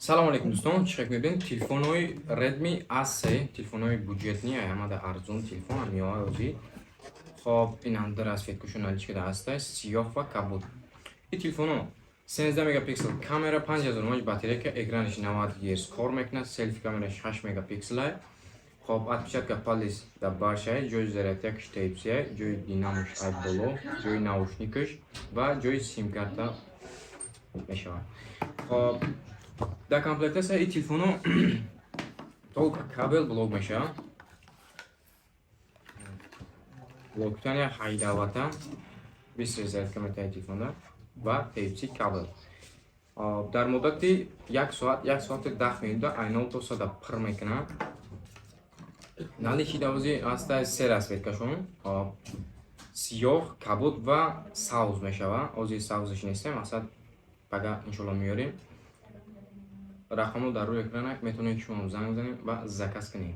Салом алейкум дӯстон, чӣ хел мебинед? Телефонои Redmi A3, телефонои буҷетни ҳамада арзон телефон ҳамёа озӣ. Хоб ин андер аз феткушо наличка даста сиёҳ ва кабуд. Ин телефоно 13 мегапиксел камера, 5000 мАч батарейка, экраниш 90 Гц кор мекунад, селфи камераш 8 мегапиксел. Хоб отпечатка палец да башай, ҷои зарядкаш Type-C, ҷои динамош ай боло, ҷои наушникаш ва ҷои сим-карта мешавад. Хоб дар комплектация ин телефоно толка кабел блок мешавад. Блокитания хайдавата бисер зарядка метавонад телефонда ва Type-C кабел. Дар муддати 1 соати 10 минута ай 0 то 100 пир мекунад. Наличи давози аста се расветкашон сиёҳ, кабуд ва сабз мешавад. Ози сабзаш нестем, асад пага иншолло миёрем. Рақамҳо дар рӯи экран метавонед шумо занг бизанед ва заказ кунед.